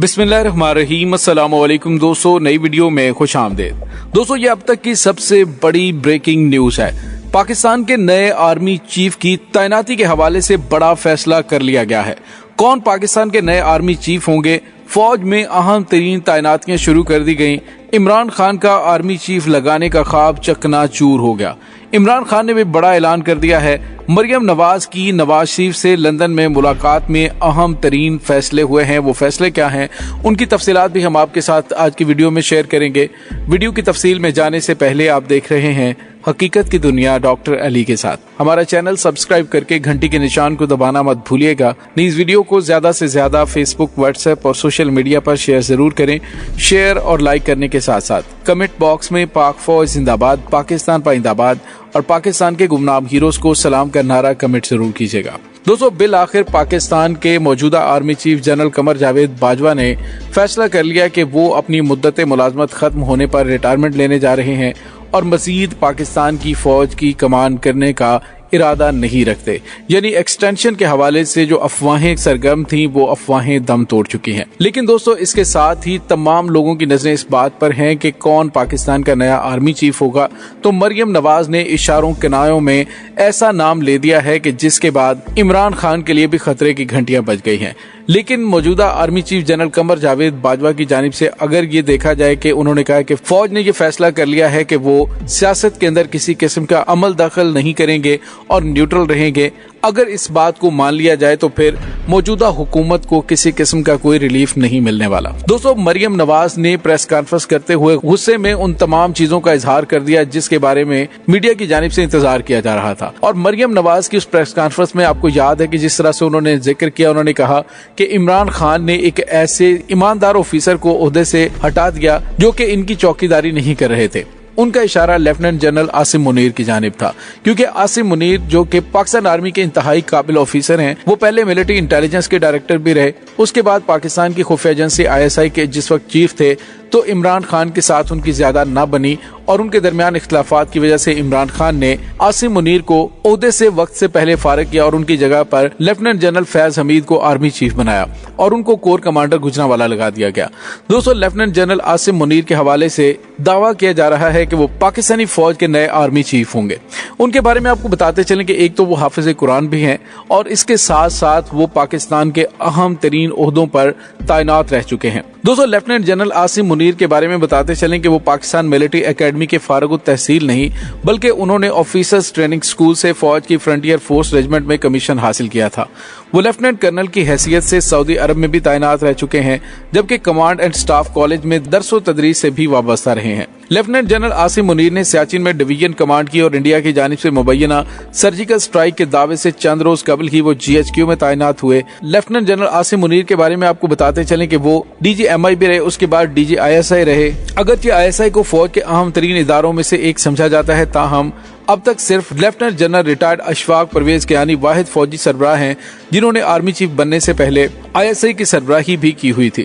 बिस्मिल्लाहिर्रहमानिर्रहीम। अस्सलाम वालेकुम दोस्तों, नई वीडियो में खुश आमदेद। दोस्तों, ये अब तक की सबसे बड़ी ब्रेकिंग न्यूज है। पाकिस्तान के नए आर्मी चीफ की तैनाती के हवाले से बड़ा फैसला कर लिया गया है। कौन पाकिस्तान के नए आर्मी चीफ होंगे? फौज में अहम तरीन तैनातियां शुरू कर दी गईं। इमरान खान का आर्मी चीफ लगाने का ख्वाब चकनाचूर हो गया। इमरान खान ने भी बड़ा ऐलान कर दिया है। मरियम नवाज की नवाज शरीफ से लंदन में मुलाकात में अहम तरीन फैसले हुए हैं। वो फैसले क्या हैं, उनकी तफसीलात भी हम आपके साथ आज की वीडियो में शेयर करेंगे। वीडियो की तफसील में जाने से पहले आप देख रहे हैं हकीकत की दुनिया डॉक्टर अली के साथ। हमारा चैनल सब्सक्राइब करके घंटी के निशान को दबाना मत भूलिएगा। इस वीडियो को ज्यादा से ज्यादा फेसबुक, व्हाट्सएप और सोशल मीडिया पर शेयर जरूर करें। शेयर और लाइक करने के साथ साथ कमेंट बॉक्स में पाक फौज जिंदाबाद, पाकिस्तान पाइंदाबाद और पाकिस्तान के गुमनाम हीरोज को सलाम का नारा कमेंट जरूर कीजिएगा। दोस्तों, बिल आखिर पाकिस्तान के मौजूदा army chief general Qamar Javed Bajwa ने फैसला कर लिया कि वो अपनी मुद्दत मुलाजमत खत्म होने पर रिटायरमेंट लेने जा रहे हैं और मजीद पाकिस्तान की फौज की कमान करने का इरादा नहीं रखते। यानी एक्सटेंशन के हवाले से जो अफवाहें सरगर्म थीं, वो अफवाहें दम तोड़ चुकी हैं। लेकिन दोस्तों, इसके साथ ही तमाम लोगों की नजरें इस बात पर हैं कि कौन पाकिस्तान का नया आर्मी चीफ होगा। तो मरियम नवाज ने इशारों किनायों में ऐसा नाम ले दिया है कि जिसके बाद इमरान खान के लिए भी खतरे की घंटियां बज गई हैं। लेकिन मौजूदा army chief general Qamar Javed Bajwa की जानिब से अगर ये देखा जाए कि उन्होंने कहा कि फौज ने ये फैसला कर लिया है कि वो सियासत के अंदर किसी किस्म का अमल दखल नहीं करेंगे और न्यूट्रल रहेंगे, अगर इस बात को मान लिया जाए तो फिर मौजूदा हुकूमत को किसी किस्म का कोई रिलीफ नहीं मिलने वाला। दोस्तों, मरियम नवाज ने प्रेस कॉन्फ्रेंस करते हुए गुस्से में उन तमाम चीजों का इजहार कर दिया जिसके बारे में मीडिया की जानिब से इंतजार किया जा रहा था। और मरियम नवाज की उस प्रेस कॉन्फ्रेंस में आपको याद है कि जिस तरह से उन्होंने जिक्र किया, उन्होंने कहा कि इमरान खान ने एक ऐसे ईमानदार ऑफिसर को ओहदे से हटा दिया जो कि इनकी चौकीदारी नहीं कर रहे थे। उनका इशारा लेफ्टिनेंट जनरल आसिम मुनीर की जानिब था, क्योंकि आसिम मुनीर जो कि पाकिस्तान आर्मी के इंतहाई काबिल ऑफिसर हैं, वो पहले मिलिट्री इंटेलिजेंस के डायरेक्टर भी रहे। उसके बाद पाकिस्तान की खुफिया एजेंसी ISI के जिस वक्त चीफ थे, तो इमरान खान के साथ उनकी ज्यादा ना बनी और उनके दरमियान इख्तिलाफात की वजह से इमरान खान ने आसिम मुनीर को ओहदे से वक्त से पहले फारिग किया और उनकी जगह पर लेफ्टिनेंट जनरल फैज हमीद को आर्मी चीफ बनाया और उनको कोर कमांडर गुजरांवाला लगा दिया गया। दोस्तों, लेफ्टिनेंट जनरल आसिम मुनीर के हवाले से दावा किया जा रहा है कि वो पाकिस्तानी फौज के नए आर्मी चीफ होंगे। उनके बारे में आपको बताते चलें कि एक तो वो हाफिज कुरान भी हैं और इसके साथ साथ वो पाकिस्तान के अहम तरीन ओहदों पर तैनात रह चुके हैं। दोस्तों, लेफ्टिनेंट जनरल आसिम मुनीर के बारे में बताते चलें कि वो पाकिस्तान मिलिट्री एकेडमी के फारुग तहसील नहीं, बल्कि उन्होंने ऑफिसर्स ट्रेनिंग स्कूल से फौज की फ्रंटियर फोर्स रेजिमेंट में कमीशन हासिल किया था। वो लेफ्टिनेंट कर्नल की हैसियत से सऊदी अरब में भी तैनात रह चुके हैं, जबकि कमांड एंड स्टाफ कॉलेज में दरसो तदरीस से भी वाबस्ता रहे हैं। लेफ्टिनेंट जनरल आसिम मुनीर ने सियाचिन में डिवीजन कमांड की और इंडिया की जानिब से मुबैना सर्जिकल स्ट्राइक के दावे से चंद रोज कबल ही वो GHQ में तैनात हुए। लेफ्टिनेंट जनरल आसिम मुनीर के बारे में आपको बताते चलें कि वो DG-MI भी रहे, उसके बाद DG-ISI रहे। अगरचे ISI को फौज के अहम तरीन इदारों में से एक समझा जाता है, ताहम अब तक सिर्फ lieutenant general retired Ashfaq Parvez Kayani वाहिद फौजी सरबराह हैं जिन्होंने आर्मी चीफ बनने से पहले ISI की सरबराही भी की हुई थी।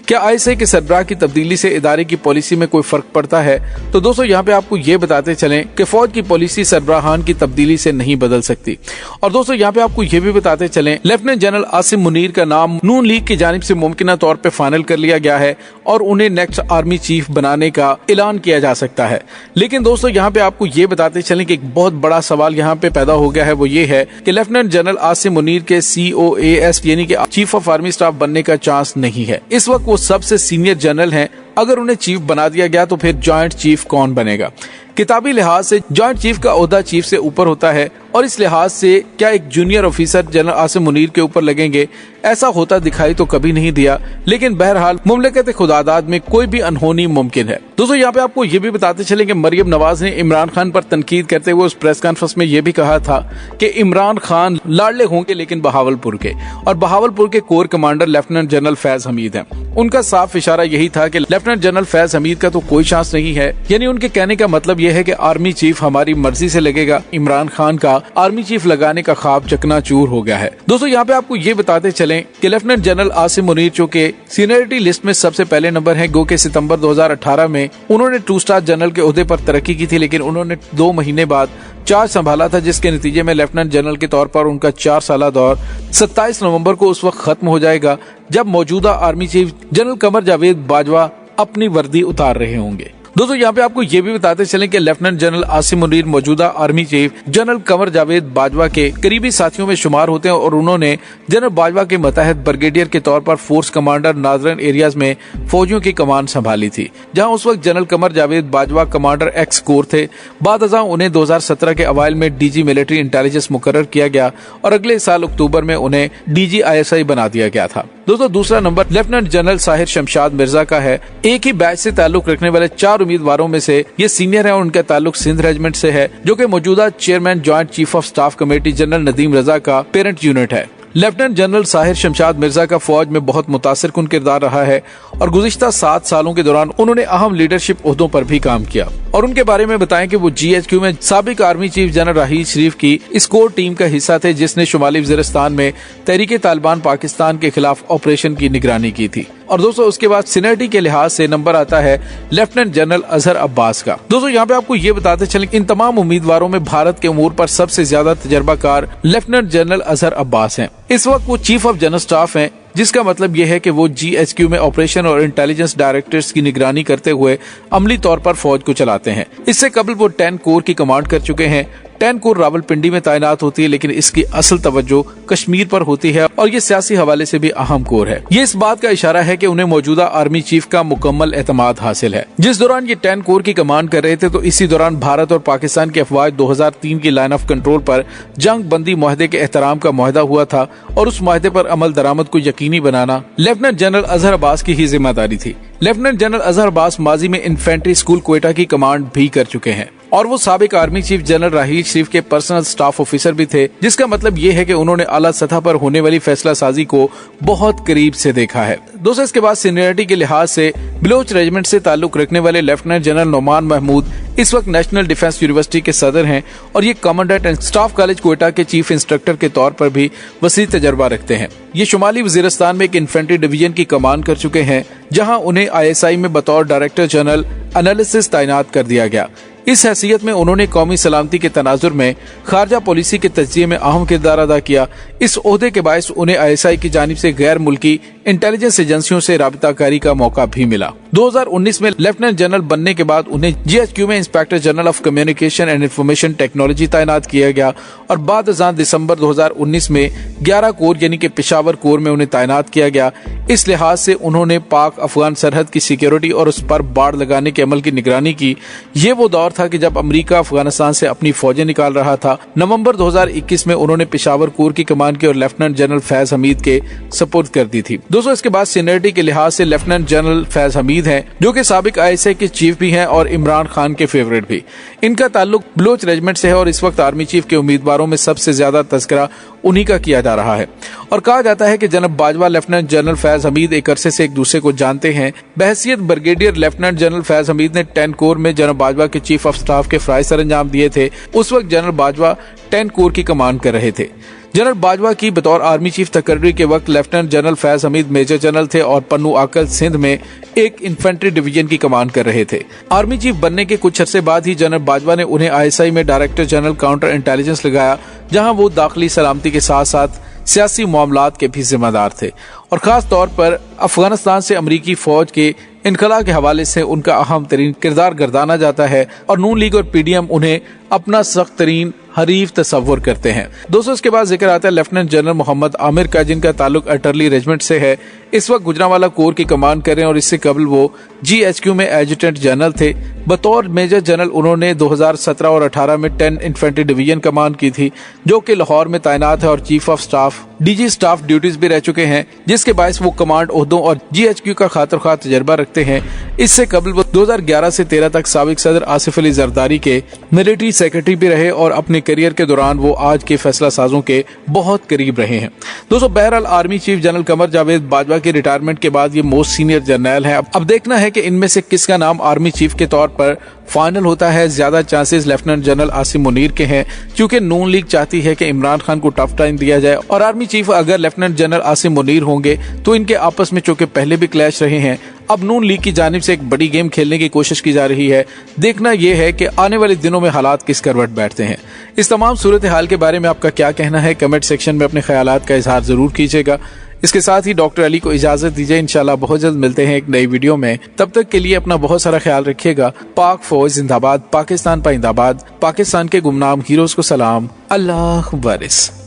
क्या ISI के सरबराह की तब्दीली से इदारे की पॉलिसी में कोई फर्क पड़ता है? तो दोस्तों, यहाँ पे आपको ये बताते चलें कि फौज की पॉलिसी सरबराहान की तब्दीली से नहीं बदल सकती। और दोस्तों, यहाँ पे आपको ये भी बताते चलें, लेफ्टिनेंट जनरल आसिम मुनीर का नाम नून लीग की जानिब से मुमकिना तौर पर फाइनल कर लिया गया है और उन्हें नेक्स्ट आर्मी चीफ बनाने का ऐलान किया जा सकता है। लेकिन दोस्तों, यहाँ पे आपको ये बताते चलें कि एक बहुत बड़ा सवाल यहाँ पे पैदा हो गया है। वो ये है कि लेफ्टिनेंट जनरल आसिम मुनीर के COAS यानी कि चीफ ऑफ आर्मी स्टाफ बनने का चांस नहीं है। इस वक्त वो सबसे सीनियर जनरल हैं। अगर उन्हें चीफ बना दिया गया तो फिर जॉइंट चीफ कौन बनेगा? किताबी लिहाज से जॉइंट चीफ का ओहदा चीफ से ऊपर होता है और इस लिहाज से क्या एक junior officer general Asim Munir के ऊपर लगेंगे? ऐसा होता दिखाई तो कभी नहीं दिया, लेकिन बहरहाल मुमलकत खुदादाद में कोई भी अनहोनी मुमकिन है। दोस्तों, यहाँ पे आपको ये भी बताते चलें कि मरियम नवाज ने इमरान खान पर तनकीद करते हुए उस प्रेस कॉन्फ्रेंस में ये भी कहा था कि इमरान खान लाडले होंगे लेकिन बहावलपुर के, और बहावलपुर के core commander lieutenant general Faiz Hamid हैं। उनका साफ इशारा यही था कि लेफ्टिनेंट जनरल फैज हमीद का तो कोई चांस नहीं है। यानी उनके कहने का मतलब यह है कि आर्मी चीफ हमारी मर्जी से लगेगा। इमरान खान का आर्मी चीफ लगाने का ख्वाब चकनाचूर हो गया है। दोस्तों, यहाँ पे आपको ये बताते चलें कि लेफ्टिनेंट जनरल आसिम मुनीर जो के सीनियरिटी लिस्ट में सबसे पहले नंबर है, गो के सितंबर 2018 में उन्होंने 2 स्टार जनरल के ओहदे पर तरक्की की थी, लेकिन उन्होंने 2 महीने बाद चार्ज संभाला था, जिसके नतीजे में लेफ्टिनेंट जनरल के तौर पर उनका 4 साला दौर 27 नवंबर को उस वक्त खत्म हो जाएगा जब मौजूदा army chief general Qamar Javed Bajwa अपनी वर्दी उतार रहे होंगे। दोस्तों यहाँ पे आपको ये भी बताते चलें कि लेफ्टिनेंट जनरल आसिम मुनीर मौजूदा army chief general Qamar Javed Bajwa के करीबी साथियों में शुमार होते हैं और उन्होंने जनरल बाजवा के मतहत ब्रिगेडियर के तौर पर फोर्स कमांडर नादरन एरियाज में फौजियों की कमान संभाली थी, जहां उस वक्त general Qamar Javed Bajwa commander X corps थे। बाद उन्हें 2017 के अवाइल में डीजी मिलिट्री इंटेलिजेंस मुकर्रर किया गया और अगले साल अक्टूबर में उन्हें डीजी ISI बना दिया गया था। दोस्तों दूसरा number lieutenant general Sahir Shamshad Mirza का है। एक ही बैच से ताल्लुक रखने वाले 4 उम्मीदवारों में से ये सीनियर है और उनका ताल्लुक सिंध रेजिमेंट से है, जो कि मौजूदा chairman joint chief of staff committee general Nadeem Raza का पेरेंट यूनिट है। लेफ्टिनेंट जनरल साहिर शमशाद मिर्जा का फौज में बहुत मुतासिरकुन किरदार रहा है और गुज़िश्ता 7 सालों के दौरान उन्होंने अहम लीडरशिप ओहदों पर भी काम किया। और उनके बारे में बताएं कि वो GHQ में साबिक आर्मी चीफ जनरल राहील शरीफ की स्कोर टीम का हिस्सा थे, जिसने शुमाली वज़ीरिस्तान में तहरीके तालिबान पाकिस्तान के खिलाफ ऑपरेशन की निगरानी की थी। और दोस्तों उसके बाद सीनियरिटी के लिहाज से नंबर आता है लेफ्टिनेंट जनरल अजहर अब्बास का। दोस्तों यहाँ पे आपको ये बताते चलें इन तमाम उम्मीदवारों में भारत के अमूर पर सबसे ज्यादा तजर्बाकार लेफ्टिनेंट जनरल अजहर अब्बास हैं। इस वक्त वो चीफ ऑफ जनरल स्टाफ हैं, जिसका मतलब ये है कि वो GHQ में ऑपरेशन और इंटेलिजेंस डायरेक्टर्स की निगरानी करते हुए अमली तौर पर फौज को चलाते हैं। इससे कबल वो 10 कोर की कमांड कर चुके हैं। 10 कोर रावलपिंडी में तैनात होती है, लेकिन इसकी असल तवज्जो कश्मीर पर होती है और ये सियासी हवाले से भी अहम कोर है। ये इस बात का इशारा है कि उन्हें मौजूदा आर्मी चीफ का मुकम्मल एतमाद हासिल है। जिस दौरान ये 10 कोर की कमांड कर रहे थे, तो इसी दौरान भारत और पाकिस्तान की अफवाज 2003 की लाइन ऑफ कंट्रोल पर जंग बंदी मुआहदे के एहतराम का मुआहदा हुआ था और उस मुआहदे पर अमल दरामद को यकीनी बनाना लेफ्टिनेंट जनरल अजहर अब्बास की ही जिम्मेदारी थी। लेफ्टिनेंट जनरल अजहर अब्बास माजी में इन्फेंट्री स्कूल क्वेटा की कमांड भी कर चुके हैं और वो साबिक आर्मी चीफ जनरल राहील शरीफ के पर्सनल स्टाफ ऑफिसर भी थे, जिसका मतलब ये है कि उन्होंने आला सतह पर होने वाली फैसला साजी को बहुत करीब से देखा है। दोस्तों इसके बाद सीनियरिटी के लिहाज से बलोच रेजिमेंट से ताल्लुक रखने वाले लेफ्टिनेंट जनरल नोमान महमूद इस वक्त नेशनल डिफेंस यूनिवर्सिटी के सदर हैं और ये commandant and staff college Quetta के चीफ इंस्ट्रक्टर के तौर पर भी वसी तजर्बा रखते हैं। ये शुमाली वजीरिस्तान में एक इन्फेंट्री डिवीजन की कमान कर चुके हैं, जहां उन्हें ISI में बतौर डायरेक्टर जनरल एनालिसिस तैनात कर दिया गया। इस हैसियत में उन्होंने कौमी सलामती के तनाजुर में खारजा पॉलिसी के तज्जिये में अहम किरदार अदा किया। इस ओहदे के बायस उन्हें ISI की जानिब से गैर मुल्की इंटेलिजेंस एजेंसियों से राबिताकारी का मौका भी मिला। 2019 में लेफ्टिनेंट जनरल बनने के बाद उन्हें GHQ में inspector general of communication and information technology तैनात किया गया और बाद दिसंबर 2019 में 11 कोर यानी कि पेशावर कोर में उन्हें तैनात किया गया। इस लिहाज से उन्होंने पाक अफगान सरहद की सिक्योरिटी और उस पर बाड़ लगाने के अमल की निगरानी की। ये वो दौर था कि जब अमेरिका अफगानिस्तान से अपनी फौजें निकाल रहा था। नवंबर 2021 में उन्होंने पेशावर कोर की कमान की और लेफ्टिनेंट जनरल फैज हमीद के सपोर्ट कर दी थी। दोस्तों इसके बाद सीनियरिटी के लिहाज से लेफ्टिनेंट जनरल फैज हमीद हैं, जो कि साबिक ISI के चीफ भी हैं और इमरान खान के फेवरेट भी। इनका ताल्लुक बलोच रेजिमेंट से है और इस वक्त आर्मी चीफ के उम्मीदवारों में सबसे ज्यादा तस्करा उन्हीं का किया जा रहा है। और कहा जाता है कि जनाब बाजवा लेफ्टिनेंट जनरल फैज हमीद एक अरसे से एक दूसरे को जानते हैं। बहसियत brigadier lieutenant general Faiz Hameed ने 10 कोर में जनाब बाजवा के चीफ ऑफ स्टाफ के फराइज सर अंजाम दिए थे। उस वक्त जनरल बाजवा 10 कोर की कमान कर रहे थे। जनरल बाजवा की बतौर आर्मी चीफ तकर्री के वक्त lieutenant general Faiz Hamid major general थे और पन्नू आकल सिंध में एक इन्फेंट्री डिवीजन की कमान कर रहे थे। आर्मी चीफ बनने के कुछ अरसे बाद ही जनरल बाजवा ने उन्हें ISI में डायरेक्टर जनरल काउंटर इंटेलिजेंस लगाया, जहां वो दाखिली सलामती के साथ साथ सियासी मामलात के भी जिम्मेदार थे और खास तौर पर अफगानिस्तान से अमरीकी फौज के इनखला के हवाले से उनका अहम तरीन किरदार गर्दाना जाता है और नून लीग और PDM उन्हें अपना सख्त तरीन हरीफ तस्वुर करते हैं। दोस्तों इसके बाद जिक्र आता है लेफ्टिनेंट जनरल मोहम्मद आमिर का, जिनका ताल्लुक अटरली रेजिमेंट से है। इस वक्त गुजरांवाला कोर की कमान कर रहे हैं और इससे कबल वो GHQ में एडजुटेंट जनरल थे। बतौर मेजर जनरल उन्होंने 2017 और 18 में 10 इन्फेंट्री डिवीजन कमान की थी, जो कि लाहौर में तैनात है और chief of staff DG staff duties भी रह चुके हैं, जिसके बायस वो कमांड ओहदों और GHQ का खातिर खा तजर्बा रखते हैं। इससे कबल वो 2011 से 13 तक साबिक सदर आसिफ अली जरदारी के मिलिट्री सेक्रेटरी भी रहे और अपने करियर के दौरान वो आज के फैसला साजों के बहुत करीब रहे हैं। दोस्तों बहरहाल army chief general Qamar Javed Bajwa के रिटायरमेंट के बाद ये मोस्ट सीनियर जर्नल है। अब देखना है कि इनमें से किसका नाम आर्मी चीफ के तौर पर फाइनल होता है। ज्यादा chances lieutenant general Asim Munir के हैं, क्योंकि नून लीग चाहती है कि इमरान खान को टफ टाइम दिया जाए और आर्मी चीफ अगर लेफ्टिनेंट जनरल आसिम मुनीर होंगे तो इनके आपस में चूंकि पहले भी क्लैश रहे हैं, अब नून लीग की जानिब से एक बड़ी गेम खेलने की कोशिश की जा रही है। देखना यह है कि आने वाले दिनों में हालात किस करवट बैठते हैं। इस तमाम सूरत हाल के बारे में आपका क्या कहना है, कमेंट सेक्शन में अपने ख्यालात का इजहार जरूर कीजिएगा। इसके साथ ही डॉक्टर अली को इजाजत दीजिए। इंशाल्लाह बहुत जल्द मिलते हैं एक नई वीडियो में। तब तक के लिए अपना बहुत सारा ख्याल रखिएगा। पाक फौज जिंदाबाद, पाकिस्तान पाइंदाबाद, पाकिस्तान के गुमनाम हीरोज को सलाम। अल्लाह वारिस।